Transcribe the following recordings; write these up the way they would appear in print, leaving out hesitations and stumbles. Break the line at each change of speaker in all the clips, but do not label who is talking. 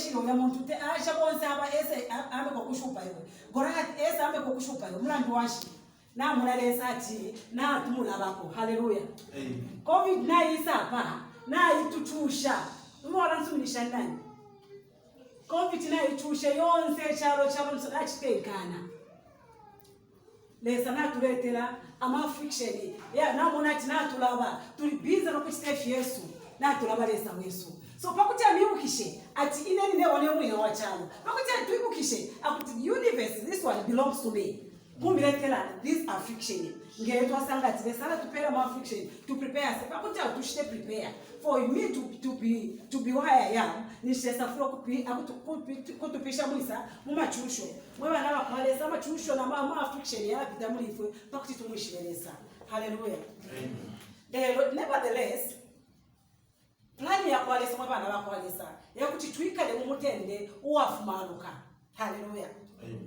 chino ya muntu te asha bonse aba ese ambe kokushupa iwe gora ese ambe kokushupa iwe mlandu washi na mulalesa ati na tumula bako haleluya amen covid na isapa na itutusha umora nsumisha ndani covid na itusha yonse chalo chabo nsachikekana lesa na tuletera ama friction ya na mona ati na tulaba tuli biza no kuchitefu Yesu na tulaba lesa Yesu so pakuti amibukishe ati ineni ne wone mwine wa chalo pakuti atwibukishe akuti universe this one belongs to me kumbiletela this affliction ngeto asangati lesala tupera ma affliction to prepare se pakuti atushite prepare for me to be where I am nishesa flo kutupisha mwisa mumachusho mwe bana bakwalesa machusho na ma affliction ya bitamulifwe pakuti tumwishilelesa hallelujah amen nevertheless plani ya kwalesa mwe bana bakwalesa yakuti twikale mu mutende uwafumanuka hallelujah amen.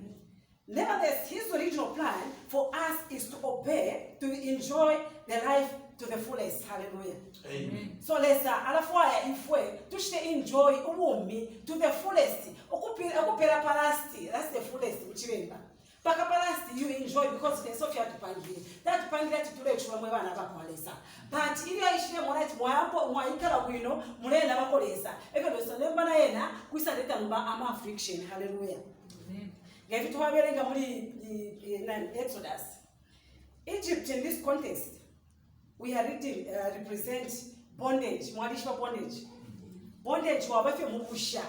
Nevertheless, his original plan for us is to obey, to enjoy the life to the fullest. Hallelujah. Amen. So let's alafwaya ifwe tushite enjoy ubumi to the fullest. Okupera palasti, that's the fullest uchiremba. Paka palasti you enjoy because there's Sophia to pangile. That pangile to lecture mwe bana bakwalesa. But ili aishile monati mwampo mwaikala kwino mulenda bakolesa. Ekelo nemba na yena kwisaleta mba ama affliction. Hallelujah. If it were in Exodus, Egypt in this context, we are reading represent bondage, mwadishwa bondage. Bondage wabafe mubusha.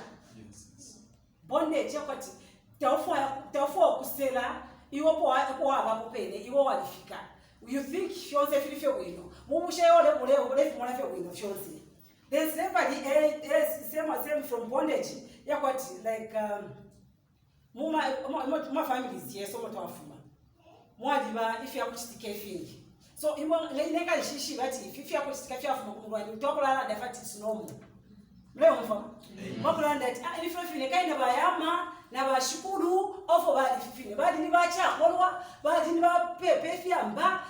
Bondage yakwati tawfo kusela iwopo wabakupene iwo walifika. You think fyonse filife wino. Mubusha yole mule mwalafe wino fyonse. There's never same from bondage yakwati like Muma families yes omo twafuma mwaliba if yakuchitike fingi so iwo lenga shishi bati if yakuchitika fyafuma kumulwani tokolala dafati sinomo leo mfa mwakulanda that if fine kaina bayama na bashukuru ofo bali fine bali ni bacha kolwa bali ni ba pepe fyamba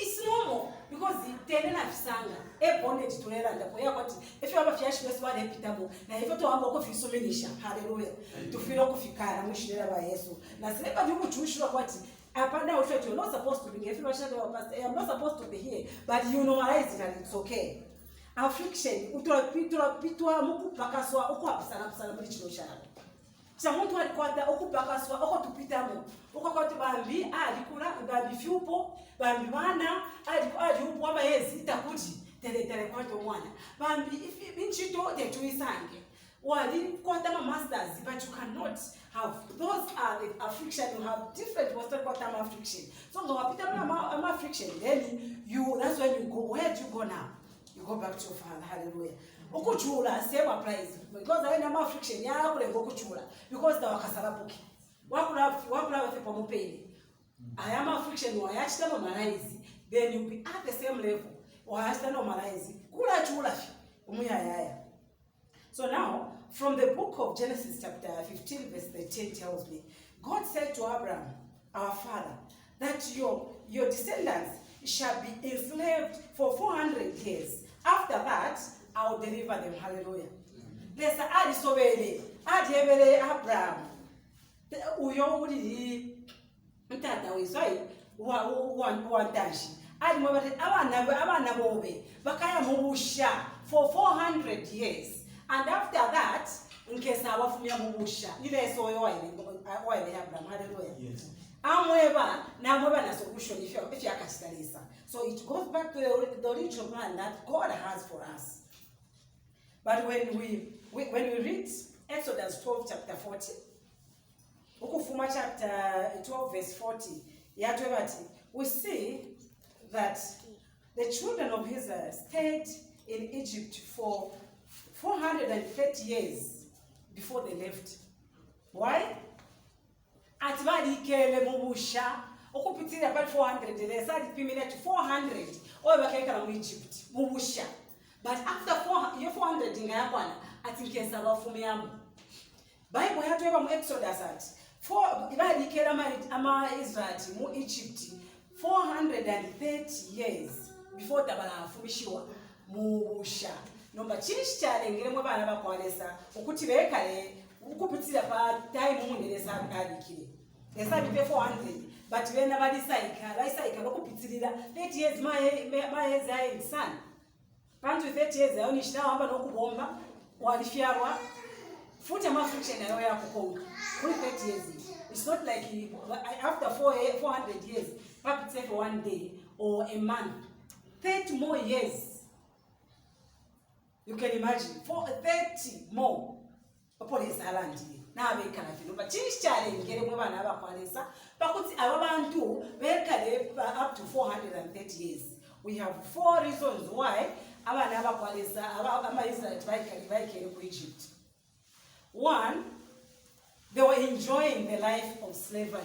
isinomo because itene na fisanga bondage tulera ndapo yakwati if yaba fyashi Yesu bali epitamo na hivyo to amba ko fisomenisha haleluya tufira kufikana mushirera ba Yesu na sileba ndi kuchushura kwati apana usho you're not supposed to be if you are shadow of pastor I'm not supposed to be here but you normalize it and it's okay affliction utopitwa mukupakaswa ukwapsana muri chino shara cha muntu alikwata okupakaswa okutupitamo ukokote bambi alikula bambi fyupo bambi bana ali upo abayezi takuti tele kwato mwana bambi if binchito de tuisange wali kwata ma masters but you cannot have those are the affliction you have different what's kwata ma affliction so no wapita ma affliction then you that's when you go where do you go now you go back to your father hallelujah ukuchula same applies because I am affliction ya kule ngokuchula because the wakasalabuki wakula wefe pomupeni I am affliction wayachita normalize then you be at the same level wayachita normalize kula chula umuyayaya. So now from the book of Genesis chapter 15 verse 13 tells me God said to Abraham our father that your descendants shall be enslaved for 400 years. After that I will deliver them. Hallelujah. Lesa adi sobele adi ebele Abraham uyo uri mtata wizai wandashi adi mwabate abana bobe bakaya mubusha for 400 years and after that nkesa abafumya mubusha ile so yo waile Abraham. Hallelujah. Yes. Amweba na solution if you akachitalisa. So it goes back to the original plan that God has for us. But when we read Exodus 12 chapter 40, ukufuma chapter 12 verse 40, we see that the children of Israel stayed in Egypt for 430 years before they left. Why? Atibadi kele mubusha okupitira about 400 they started pimina to 400 obakeka mu Egypt mubusha but after 400 ngayakwana atinkesa abafumyamu Bible yatweba mu Exodus at 4 ibadi kele ama Israel mu Egypt 430 years before tabala afumishwa mubusha nomba chini chale ngiremwe bana bakwalesa ukuthi bekale ukupitira pa time munde lesabikire lesabipe 400 but vena valisaika lokupitirira 30 years mayezi aye son pantu 30 years aonishinawo nokubomba walifyarwa futhi ama-friction nayo yakukonga kuli 30 years. It's not like after 400 years papitse for one day or a month. 30 more years, you can imagine, for 30 more police alandi na bekala fino but chishale ngere mwe bana abakwalesa bakuti ababantu bekale up to 430 years. We have 4 reasons why abana abakwalesa ama-Israelites bayikele ku Egypt. 1, they were enjoying the life of slavery.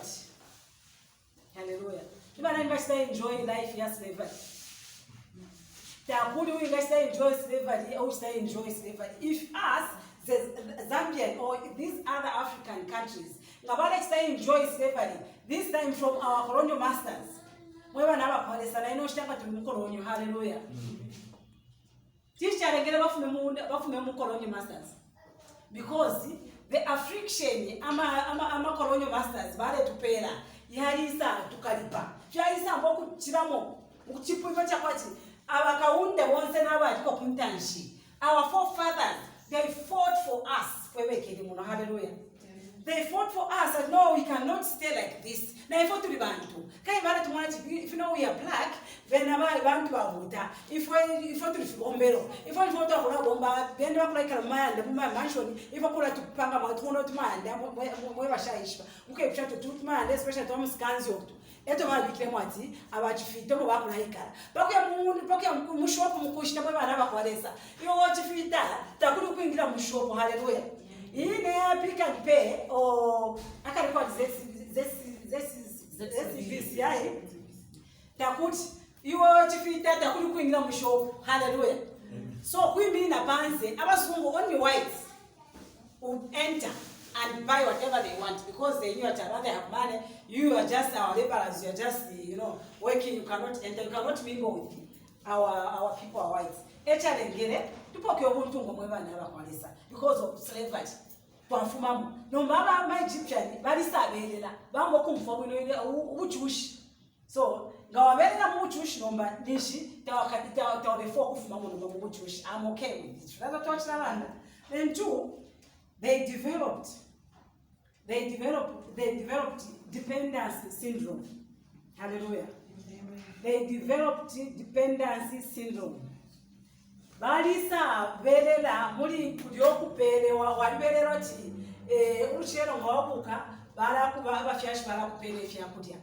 Hallelujah. Ibana investors enjoy life ya slavery. Takuli we investors enjoy slavery or stay enjoy slavery. If us, the Zambian or these other African countries, ngabale stay enjoy slavery, this time from our colonial masters. Mwewa na Palestine ino shtaka tumukolonyo. Hallelujah. Teacher ngere bafume mu colonial masters. Because the affliction ama colonial masters bale tupera yalisa tukalipa yalisa mboku chiramo ukuchipuiva chakwati abakaunde wonse nabati ko kumtanshi. Our forefathers, they fought for us. Hallelujah. They fought for us and no, we cannot stay like this. Na ifo tuli bantu. Kai bale tumwana if you know we are black, then abale bantu bavuta. Ifo tuli fibombero. Ifo to akula bomba, bende bakula ikalmanda, buma mansion, ifo kula tupanga matuno tumanda, mwe bashayishwa. Muke bishato tumanda, especially to muskanzi okto. Eto bali bikire mwati, abachifito mo bakula ikala. Bakuya mushopo mukushita mwe bana bakwalesa. Yo chifita, takuli kuingira mushopo. Hallelujah. Ine pick and pay or I can record this takuti iwo chifita takuli kuingira mushopo. Hallelujah. So kwimi na panze abasungu only whites would enter and buy whatever they want because they knew that they have money. You are just our laborers, you are just working, you cannot enter, you cannot mingle with our people are whites. Echa lengere tupoke obuntu ngomwe bana abakwalisa because of slavery. Twafumamu no baba ma Egyptian balisabelela bango kumfo bwino ubuchushi. So ngawabelela mu buchushi nomba nishi tawakapita tawabefo kufumamu nomba mu buchushi. I'm okay with it. That's what Chilanda. Then 2, they developed dependency syndrome. Hallelujah. They developed dependency syndrome. Balisa belela muri kudyokupelewa walibelerwa ti uruchero ngwabuka balakuba abafyashi balakupele fyakudya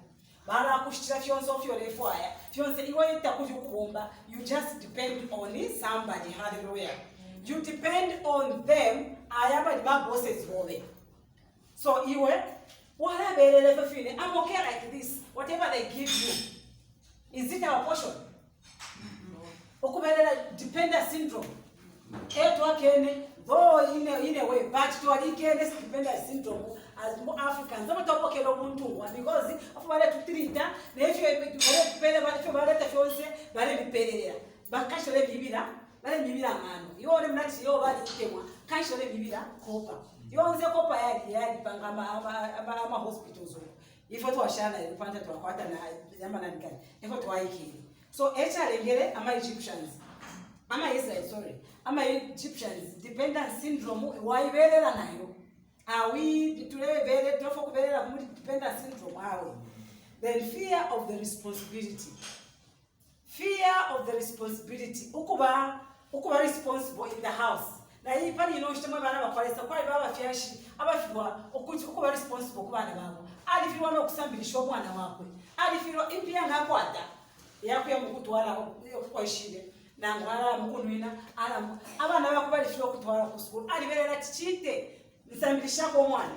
balakushitira fyonso fyolefwaya fyonse iwe itakuja kubomba. You just depend on somebody. Hallelujah. You depend on them. Ayaba diba bosses bobe. So iwe wala belele fefine I'm okay like this. Whatever they give you, is it our portion? Okubelela dependent syndrome. Etwa kene though in a way but to alikene dependent syndrome as more Africans. Some top okay omuntu because of wale to treat na efyo pele bale tafyose bale bipelelera. Bakashole bibira bale bibira ngano. Yone mnati yo bali itemwa kashole bibira kopa. Yonze kopa yali panga ama hospitals. Ifo to washana ilipanda twakwata na yamba na nikani. Ifo twaiki. So lengere ama Egyptians, ama Israel, sorry, ama Egyptians dependent syndrome waibelela nayo. We today therefore kubelela mu dependent syndrome awe. Then fear of the responsibility. Fear of the responsibility. Ukuba responsible in the house. Na hii pani shitemo bana bakwalesa kwa baba fyashi abafirwa okuti ukuba responsible kubana babo. Alifirwa no kusambilisha omwana wakwe. Alifirwa impia ngakwata. Yakuya mukutwala kwashile nangwala mukunwina ala abana bakubalishwa kutwala ku school alibelela tichite nsambilisha ko mwana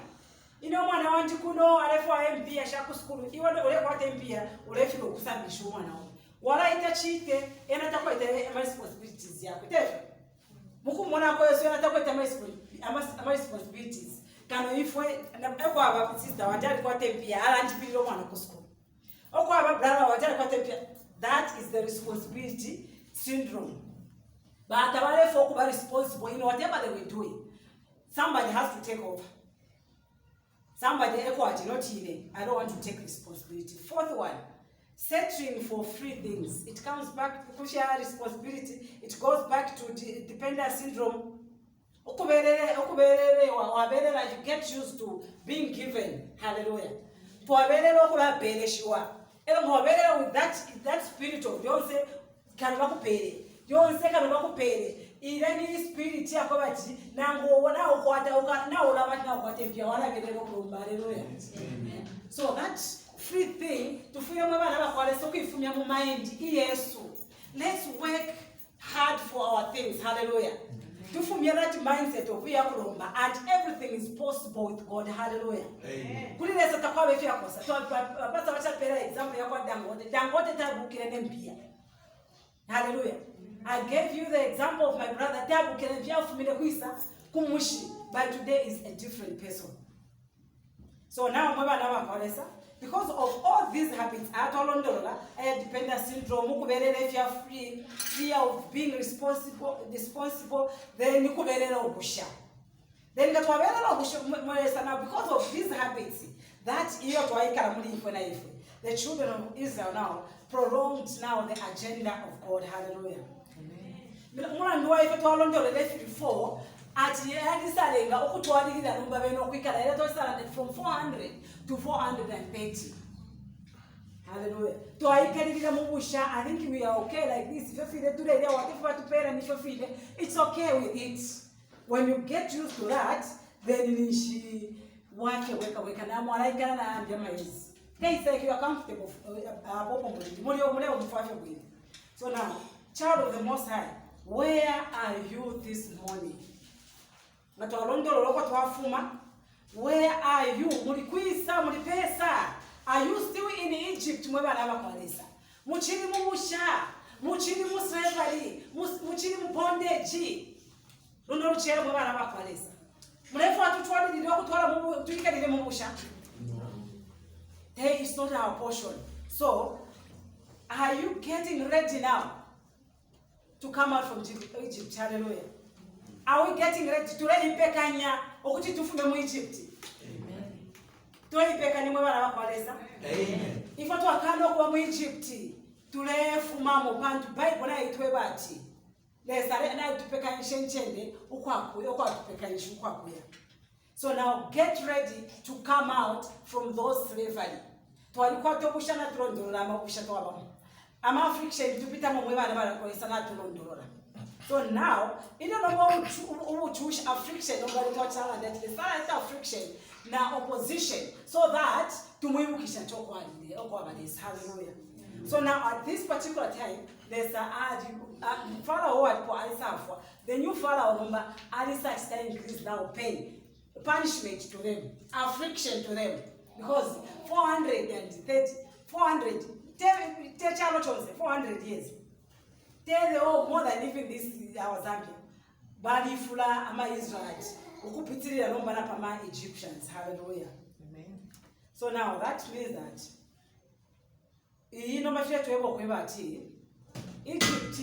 ino mwana wanti kuno alefwa MP ya shaku school iwe ole kwa MP ulefiro kusambilisha mwana wala itachite enatakweta responsibilities yako tefa mukumona ko yeso enatakweta responsibilities kano ifwe kwa aba sister wajali kwa MP ala antipilo mwana ku school okwa aba brother wajali kwa MP. That is the responsibility syndrome. But abale folk are responsible in whatever they were doing. somebody has to take over. Somebody, not even. I don't want to take responsibility. Fourth one, searching for free things. It comes back to share responsibility. It goes back to dependent syndrome. You get used to being given. Hallelujah. With that spirit of don't say don't say ilani spirit yako bati nango wana ukwata ukana ulabati na ukwate mpya wana gedero kulumba. Hallelujah. Amen. So that free thing to feel mwa bana bakwale so kuifumya mu mind Yesu. Let's work hard for our things. Hallelujah. To fumya that mindset of yakulomba and everything is possible with God. Hallelujah. Amen. Kuli lesa takwa befi yakosa. So basa wacha pera example yakwa Dangote tabukire nempia. Hallelujah. I gave you the example of my brother Tabu Kenevia Kumushi, but today is a different person. So now, because of all these habits, I had dependent syndrome, fear of being responsible, then you could then because of these habits, that year the children of Israel now prolonged now the agenda of God. Hallelujah. Before from 400 to 430. Hallelujah. I think we are okay like this. It's okay with it. When you get used to that, then they say you are comfortable. So now, child of the Most High, where are you this morning? Where are you? Are you still in Egypt? Muchini musha, muchini slavery, muchini bondage. Hey, it's not our portion. So, are you getting ready now to come out from Egypt? Hallelujah. Are we getting ready to let Ipekanya okuti tufume mu Egypt? Amen. To Ipekanya mwe bana bakwaleza? Amen. Ifo to akando kwa mu Egypt tulefuma mu bantu Bible na itwe bati. Lesare na tupekanya shenchende ukwakuya okwatupekanya ukwakuya. So now get ready to come out from those slavery. Twalikuwa tokushana tulondolola amabusha twabamo. Ama affliction tupita mu mwe bana barakwesa na tulondolola. So now, you don't know how to choose affliction or that is not affliction, now opposition, so that to hallelujah. So now at this particular time, there's a Pharaoh for the new Pharaoh number, Alisa is increase now pain, punishment to them, affliction to them, because 400 years. They all more than even this our Zambia. Bali fula ama Israelites. Ukupitiri nomba na pama Egyptians. Hallelujah. Amen. So now that means that Egypt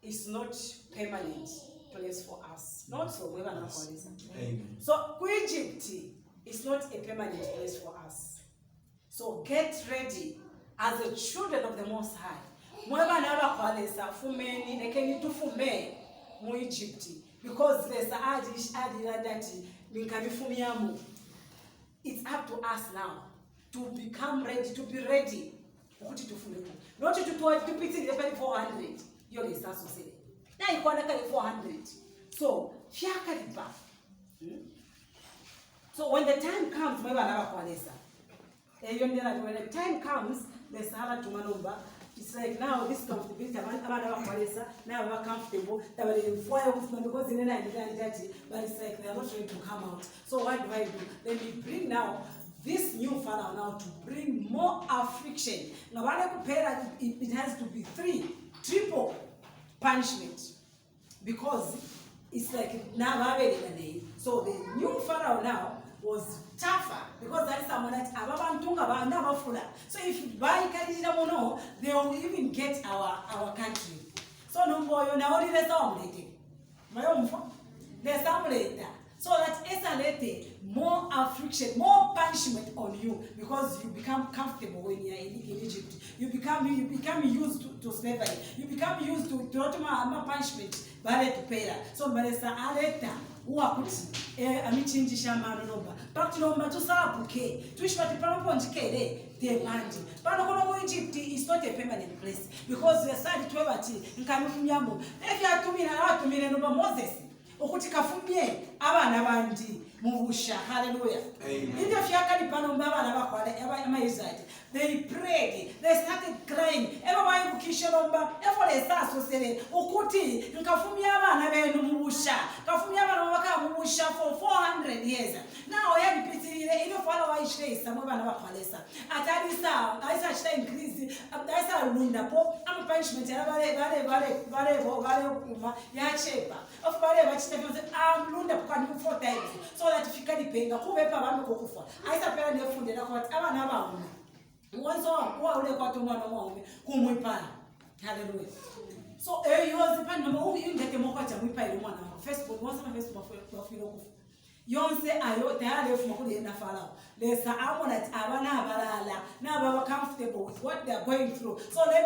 is not permanent place for us. Not so. Amen. So Egypt is not a permanent place for us. So get ready as the children of the Most High. Mweba naba kwalesa fumeni nekeni tufume mu Egypt because there's adi that ninkabifumyamu. It's up to us now to become ready, to be ready. Ukuthi tufume. Not to pity the 400. Yo is associated. Na ikwana kali 400. So, fiaka liba. So when the time comes, mweba naba kwalesa. When the time comes, there's hala tumanumba. It's like now this comfortability, now we're comfortable, because in the night, but it's like they are not ready to come out. So what do? Let me bring now this new Pharaoh now to bring more affliction. Now it has to be triple punishment, because it's like now so the new Pharaoh now was tougher, because that is someone that so if you buy Kadija, they will even get our country. So no boy, now only the So that esalete more affliction, more punishment on you because you become comfortable when you are in Egypt. You become used to slavery. You become used to punishment. Bale to pay. So balesa aleta uakuti amichinjisha maroba. Back to number to sabuke. Tuishpati pamponjikele te mandi. Pano kono Egypt is not a permanent place because we are started to ebati nkamunyambo. If you are to me no Moses. Okuti kafumye abana bandi mubusha. Hallelujah. Ndio fyakali pano mbaba bakwale amayizati. They prayed, they started crying. Everybody bukisha lomba efole saso sele okuti nkafumya abana benu mubusha. Kafumya abana baka mubusha for 400 years. Now yali pitirire ino fala wa ishreisa mwabana bakwalesa. Atalisa aisa chita increase aisa lunda po am punishment ya vale kuma ya chepa. Of vale bachita am lunda kwa ni 4 times so that fikadi penga kubepa bantu kokufa. Aisa pera nefundela kwa abana bawo. Once or ule kwa tumwana mwangu kumwipana. Hallelujah. So yoze pani mama uyu ndeke mokwa cha mwipa ile mwana wako. Facebook wasema Facebook bafiro kufu. Yonse ayo tayari efu makuli enda farao. Lesa amona abana abalala na baba comfortable with what they are going through. So let me